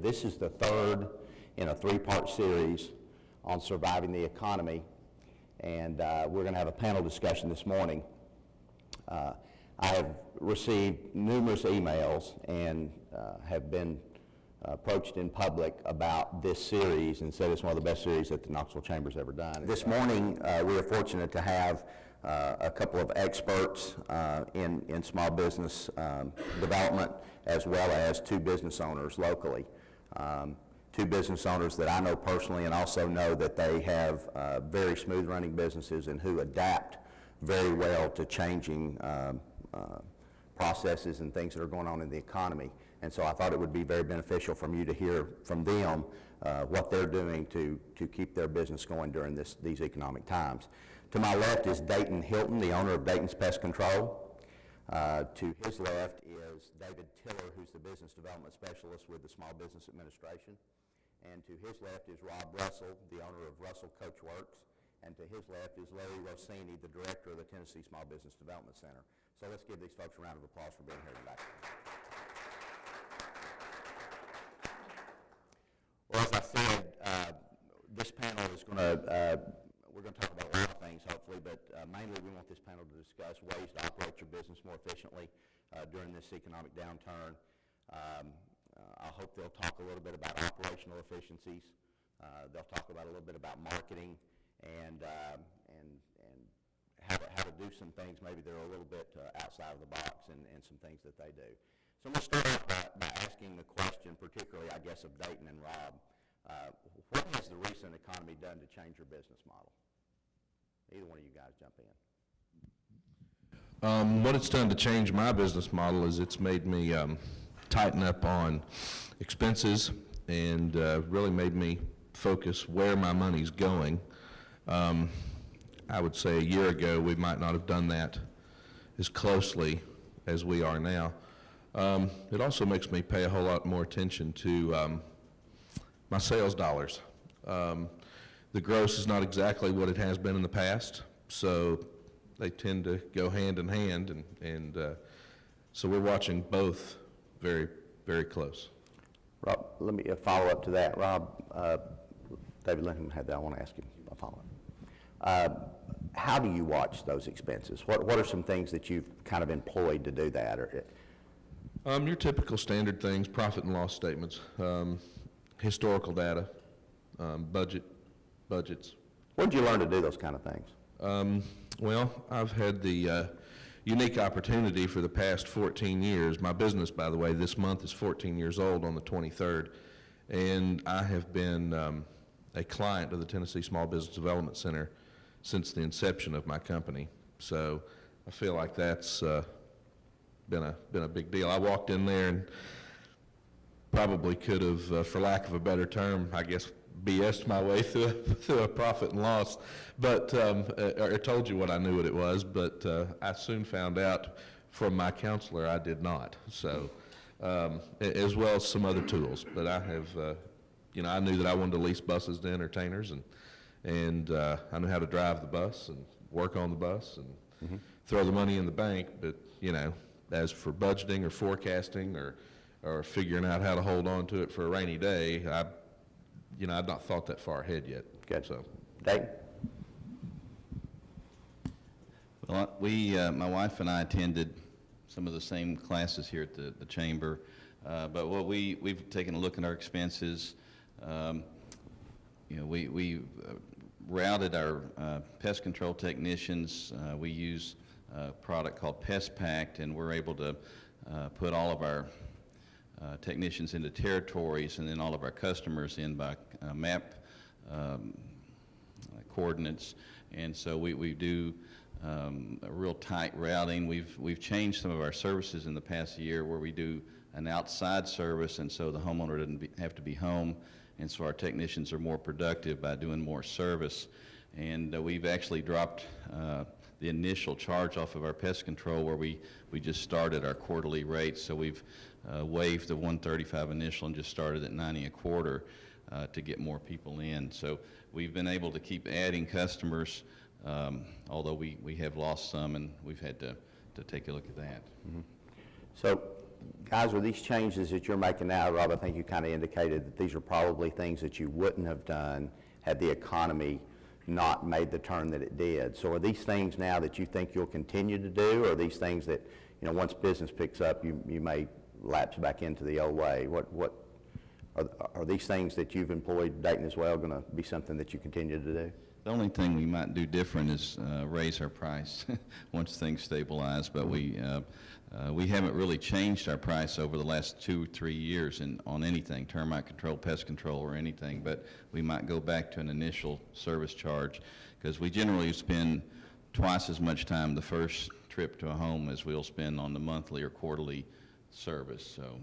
This is the third in a three-part series on surviving the economy, and we're going to have a panel discussion this morning. I have received numerous emails and have been approached in public about this series and said it's one of the best series that the Knoxville Chamber's ever done. This morning, we are fortunate to have a couple of experts in small business development, as well as two business owners locally. Two business owners that I know personally and also know that they have very smooth running businesses and who adapt very well to changing processes and things that are going on in the economy. And so I thought it would be very beneficial from you to hear from them what they're doing to keep their business going during these economic times. To my left is Dayton Hilton, the owner of Dayton's Pest Control. To his left is David Tiller, who's the Business Development Specialist with the Small Business Administration. And to his left is Rob Russell, the owner of Russell Coachworks. And to his left is Larry Rossini, the Director of the Tennessee Small Business Development Center. So let's give these folks a round of applause for being here today. Well, as I said, this panel is going to, we're going to talk about a lot of things, hopefully, but mainly we want this panel to discuss ways to operate your business more efficiently during this economic downturn. I hope they'll talk a little bit about operational efficiencies. They'll talk about a little bit about marketing and how to do some things. Maybe they're a little bit outside of the box and some things that they do. So I'm going to start off by asking the question, particularly, I guess, of Dayton and Rob. What has the recent economy done to change your business model? Either one of you guys jump in. What it's done to change my business model is it's made me tighten up on expenses and really made me focus where my money's going. I would say a year ago we might not have done that as closely as we are now. It also makes me pay a whole lot more attention to my sales dollars. The gross is not exactly what it has been in the past, so they tend to go hand in hand, and so we're watching both very, very close. Rob, let me follow up to that. Rob, David Lincoln had that. I want to ask you a follow-up. How do you watch those expenses? What are some things that you've kind of employed to do that? Your typical standard things, profit and loss statements, historical data, budgets. Where did you learn to do those kind of things? Well, I've had the unique opportunity for the past 14 years. My business, by the way, this month is 14 years old on the 23rd, and I have been a client of the Tennessee Small Business Development Center since the inception of my company. So I feel like that's been a big deal. I walked in there and probably could have, for lack of a better term, I guess, BS'd my way through a profit and loss, but I told you what I knew what it was, but I soon found out from my counselor I did not. So, as well as some other tools, but I have, I knew that I wanted to lease buses to entertainers, and I knew how to drive the bus and work on the bus and throw the money in the bank. But as for budgeting or forecasting or figuring out how to hold on to it for a rainy day, I've not thought that far ahead yet. Good. So, Dave? Well, my wife and I attended some of the same classes here at the chamber, but what we've taken a look at our expenses. We routed our pest control technicians. We use a product called PestPact, and we're able to put all of our technicians into territories, and then all of our customers in by map coordinates. And so we do a real tight routing. We've changed some of our services in the past year where we do an outside service, and so the homeowner doesn't have to be home, and so our technicians are more productive by doing more service. And we've actually dropped the initial charge off of our pest control where we just started our quarterly rates. So we've waived the $135 initial and just started at $90 a quarter to get more people in. So we've been able to keep adding customers, although we have lost some, and we've had to take a look at that. So Guys, are these changes that you're making now, Rob, I think you kind of indicated that these are probably things that you wouldn't have done had the economy not made the turn that it did. So are these things now that you think you'll continue to do, or are these things that, you know, once business picks up, you may lapse back into the old way? Are these things that you've employed Dayton as well going to be something that you continue to do? The only thing we might do different is raise our price once things stabilize, but we haven't really changed our price over the last 2 or 3 years on anything, termite control, pest control, or anything, but we might go back to an initial service charge, because we generally spend twice as much time the first trip to a home as we'll spend on the monthly or quarterly service, so